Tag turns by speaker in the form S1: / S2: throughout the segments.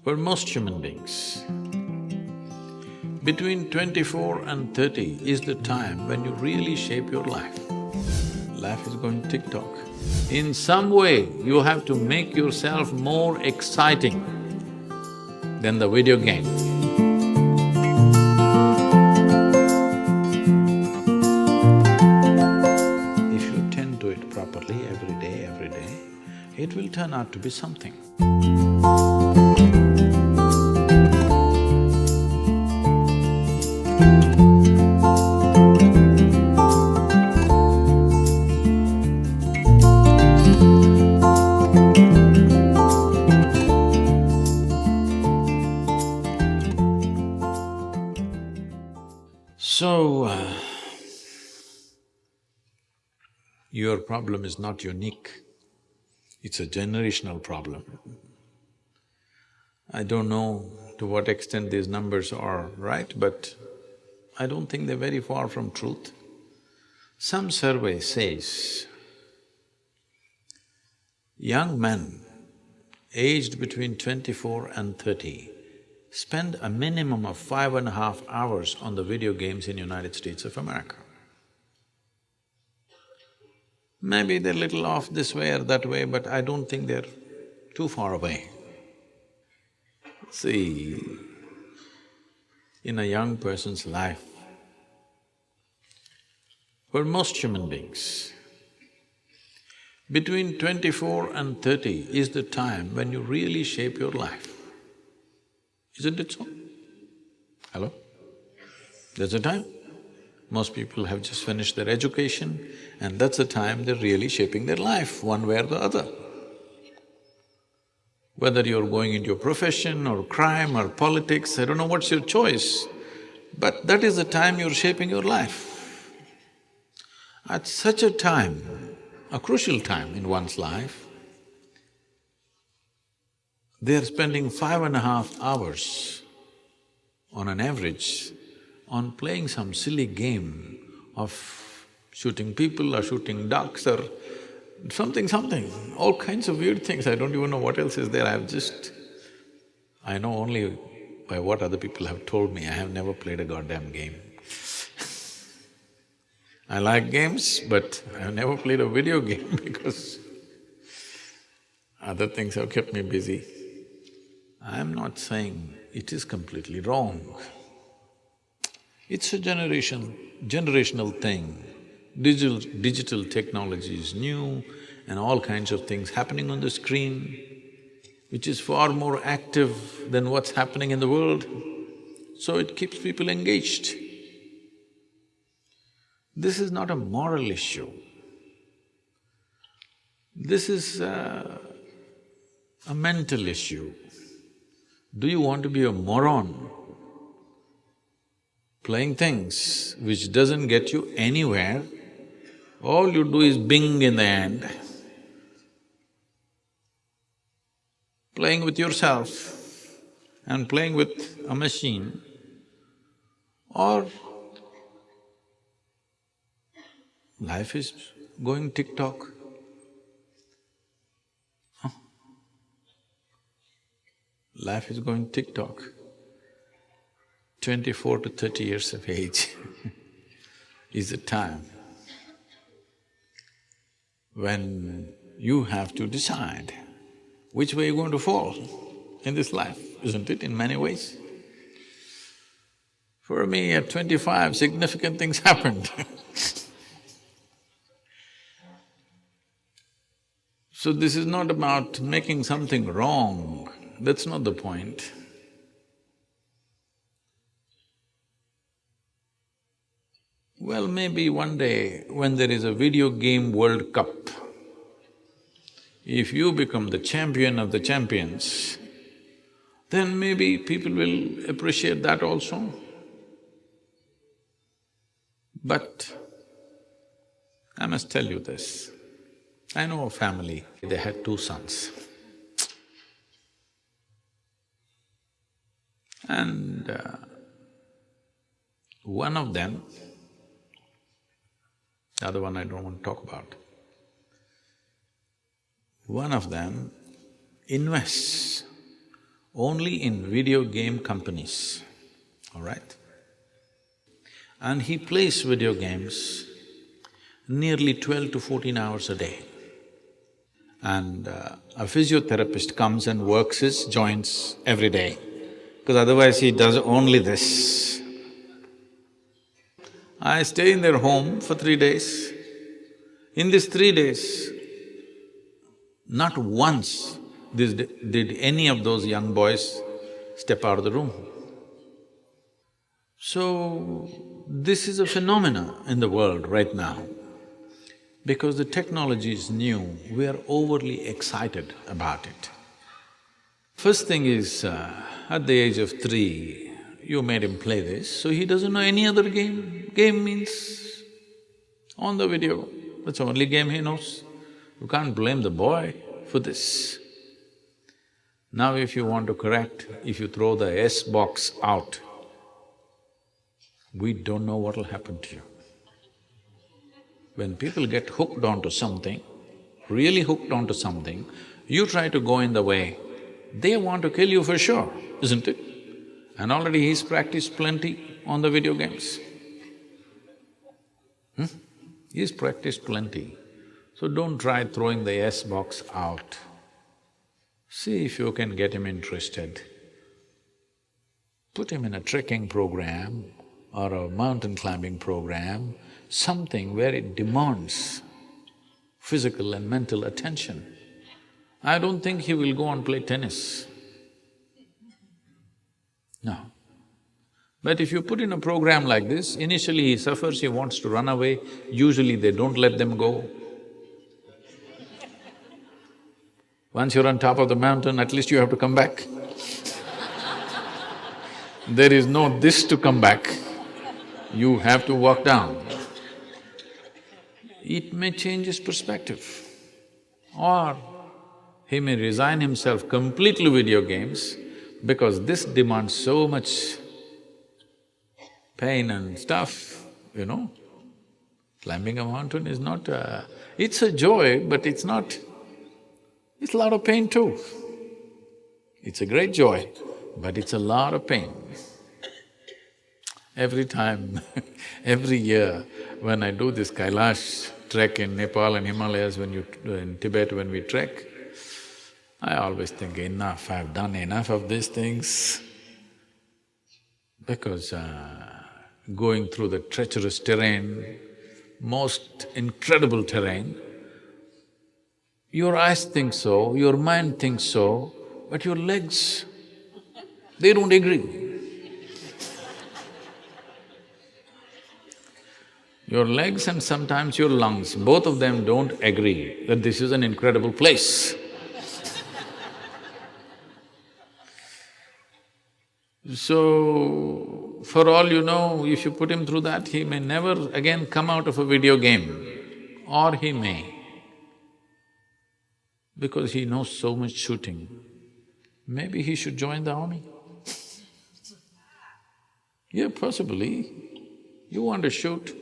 S1: For most human beings, between 24 and 30 is the time when you really shape your life. Life is going tick-tock. In some way, you have to make yourself more exciting than the video game. If you tend to it properly every day, it will turn out to be something. So, your problem is not unique, it's a generational problem. I don't know to what extent these numbers are right, but I don't think they're very far from truth. Some survey says young men aged between 24 and 30 spend a minimum of 5.5 hours on the video games in United States of America. Maybe they're little off this way or that way, but I don't think they're too far away. See, in a young person's life, for most human beings, between 24 and 30 is the time when you really shape your life. Isn't it so? Hello? That's the time. Most people have just finished their education and that's the time they're really shaping their life, one way or the other. Whether you're going into your profession or crime or politics, I don't know what's your choice, but that is the time you're shaping your life. At such a time, a crucial time in one's life, they're spending 5.5 hours on an average on playing some silly game of shooting people or shooting ducks or something, all kinds of weird things. I don't even know what else is there. I know only by what other people have told me. I have never played a goddamn game. I like games, but I have never played a video game because other things have kept me busy. I'm not saying it is completely wrong. It's a generational thing. Digital technology is new and all kinds of things happening on the screen, which is far more active than what's happening in the world, so it keeps people engaged. This is not a moral issue. This is a mental issue. Do you want to be a moron playing things which doesn't get you anywhere? All you do is bing in the end. Playing with yourself and playing with a machine, or life is going tick-tock. Life is going tick-tock. 24 to 30 years of age is the time when you have to decide which way you're going to fall in this life, isn't it, in many ways? For me, at 25, significant things happened So this is not about making something wrong, that's not the point. Well, maybe one day when there is a video game World Cup, if you become the champion of the champions, then maybe people will appreciate that also. But I must tell you this, I know a family, they had 2 sons. And one of them, the other one I don't want to talk about, one of them invests only in video game companies, all right? And he plays video games nearly 12 to 14 hours a day. And a physiotherapist comes and works his joints every day, because otherwise he does only this. I stay in their home for 3 days. In these 3 days, not once did any of those young boys step out of the room. So, this is a phenomena in the world right now. Because the technology is new, we are overly excited about it. First thing is, at the age of 3, you made him play this, so he doesn't know any other game. Game means on the video, that's the only game he knows. You can't blame the boy for this. Now if you want to correct, if you throw the S box out, we don't know what'll happen to you. When people get hooked onto something, really hooked onto something, you try to go in the way, they want to kill you for sure, isn't it? And already he's practiced plenty on the video games. He's practiced plenty. So don't try throwing the S box out. See if you can get him interested. Put him in a trekking program or a mountain climbing program, something where it demands physical and mental attention. I don't think he will go and play tennis. No. But if you put in a program like this, initially he suffers, he wants to run away, usually they don't let them go. Once you're on top of the mountain, at least you have to come back. There is no this to come back, you have to walk down. It may change his perspective, or he may resign himself completely to video games because this demands so much pain and stuff, you know. Climbing a mountain is not it's a joy, but it's not… it's a lot of pain too. It's a great joy, but it's a lot of pain. Every time, every year, when I do this Kailash trek in Nepal and Himalayas, in Tibet when we trek, I always think, enough, I've done enough of these things. Because going through the treacherous terrain, most incredible terrain, your eyes think so, your mind thinks so, but your legs, they don't agree. Your legs and sometimes your lungs, both of them don't agree that this is an incredible place. So, for all you know, if you put him through that, he may never again come out of a video game, or he may, because he knows so much shooting. Maybe he should join the army. Yeah, possibly. You want to shoot,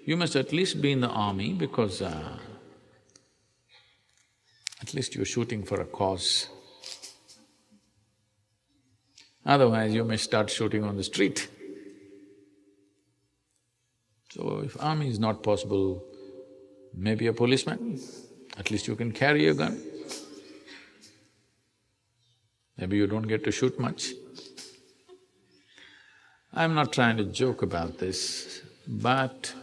S1: you must at least be in the army because at least you're shooting for a cause. Otherwise, you may start shooting on the street. So, if army is not possible, maybe a policeman, at least you can carry a gun. Maybe you don't get to shoot much. I'm not trying to joke about this, but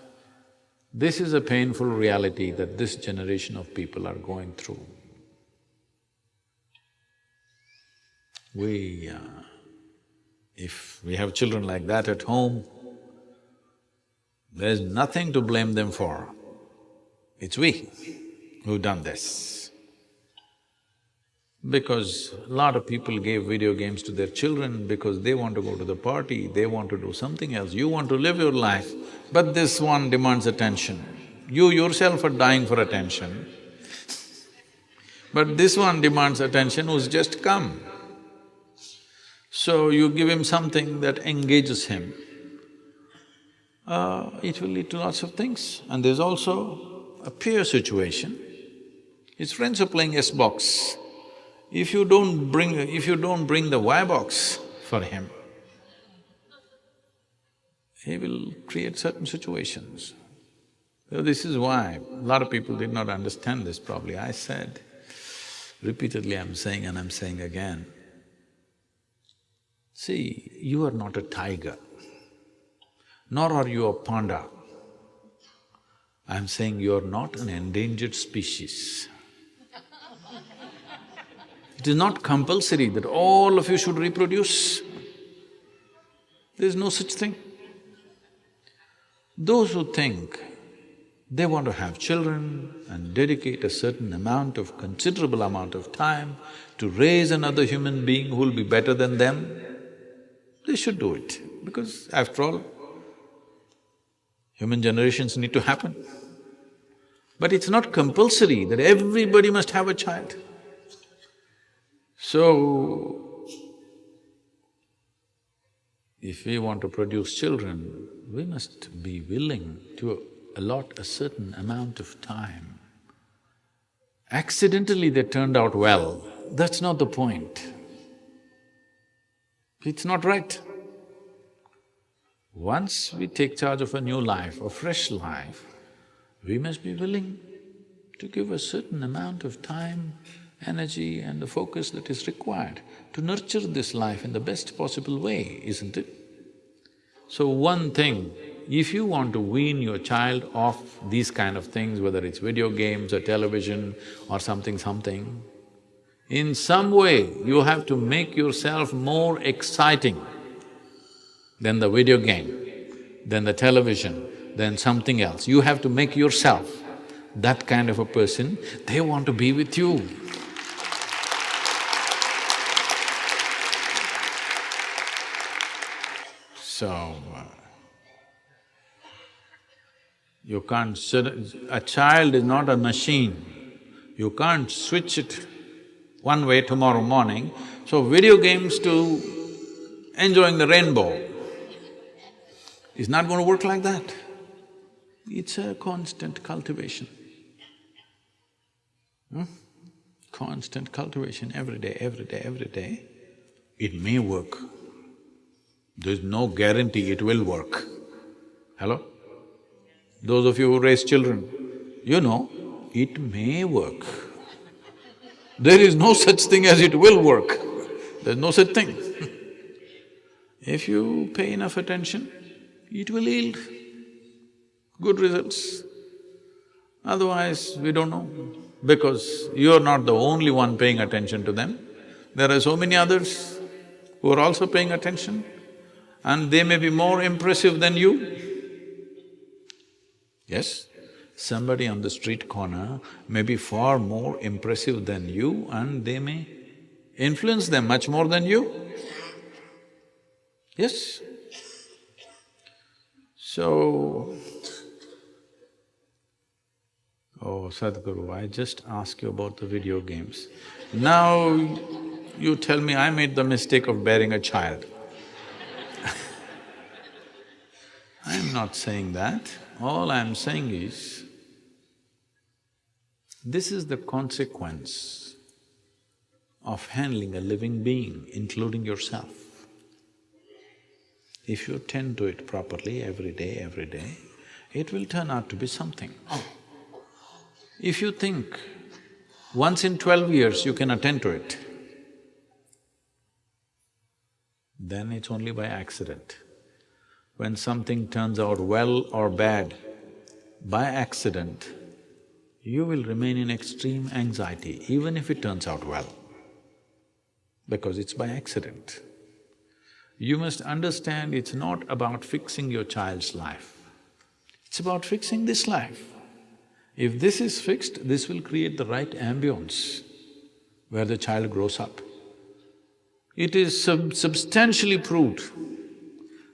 S1: this is a painful reality that this generation of people are going through. If we have children like that at home, there's nothing to blame them for. It's we who've done this. Because a lot of people gave video games to their children because they want to go to the party, they want to do something else, you want to live your life, but this one demands attention. You yourself are dying for attention, but this one demands attention who's just come. So you give him something that engages him, it will lead to lots of things. And there's also a peer situation. His friends are playing S-box. If you don't bring the wire box for him, he will create certain situations. So this is why a lot of people did not understand this probably. I said, repeatedly I'm saying and I'm saying again, see, you are not a tiger, nor are you a panda. I'm saying you're not an endangered species. It is not compulsory that all of you should reproduce. There is no such thing. Those who think they want to have children and dedicate a certain amount of… considerable amount of time to raise another human being who will be better than them, they should do it, because after all, human generations need to happen. But it's not compulsory that everybody must have a child. So, if we want to produce children, we must be willing to allot a certain amount of time. Accidentally they turned out well, that's not the point. It's not right. Once we take charge of a new life, a fresh life, we must be willing to give a certain amount of time, energy and the focus that is required to nurture this life in the best possible way, isn't it? So one thing, if you want to wean your child off these kind of things, whether it's video games or television or something, in some way you have to make yourself more exciting than the video game, than the television, than something else. You have to make yourself that kind of a person, they want to be with you. So, you can't… a child is not a machine. You can't switch it one way tomorrow morning. So video games to enjoying the rainbow is not going to work like that. It's a constant cultivation. Constant cultivation every day, every day, every day. It may work. There's no guarantee it will work. Hello? Those of you who raise children, you know, it may work. There is no such thing as it will work. There's no such thing. If you pay enough attention, it will yield good results. Otherwise, we don't know, because you're not the only one paying attention to them. There are so many others who are also paying attention, and they may be more impressive than you. Yes, somebody on the street corner may be far more impressive than you and they may influence them much more than you. Yes. So, oh Sadhguru, I just asked you about the video games. Now you tell me I made the mistake of bearing a child. I'm not saying that. All I'm saying is, this is the consequence of handling a living being, including yourself. If you tend to it properly every day, it will turn out to be something. If you think once in 12 years you can attend to it, then it's only by accident. When something turns out well or bad, by accident, you will remain in extreme anxiety even if it turns out well, because it's by accident. You must understand it's not about fixing your child's life, it's about fixing this life. If this is fixed, this will create the right ambience where the child grows up. It is substantially proved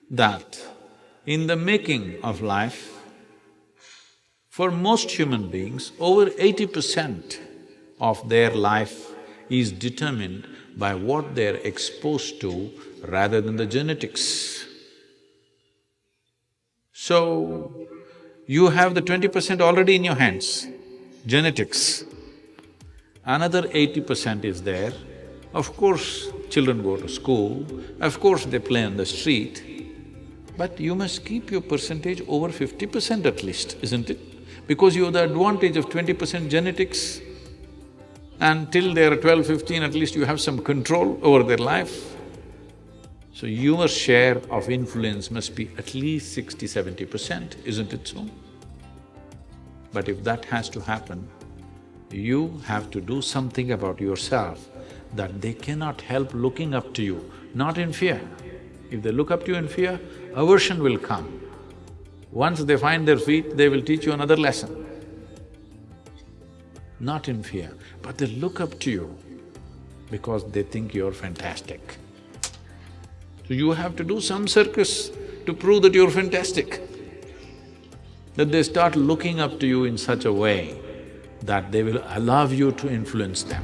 S1: that in the making of life, for most human beings, over 80% of their life is determined by what they're exposed to rather than the genetics. So, you have the 20% already in your hands, genetics. Another 80% is there. Of course, children go to school, of course they play on the street, but you must keep your percentage over 50% at least, isn't it? Because you have the advantage of 20% genetics, and till they're 12, 15, at least you have some control over their life. So your share of influence must be at least 60, 70%, isn't it so? But if that has to happen, you have to do something about yourself that they cannot help looking up to you, not in fear. If they look up to you in fear, aversion will come. Once they find their feet, they will teach you another lesson. Not in fear, but they look up to you because they think you're fantastic. So you have to do some circus to prove that you're fantastic. That they start looking up to you in such a way that they will allow you to influence them.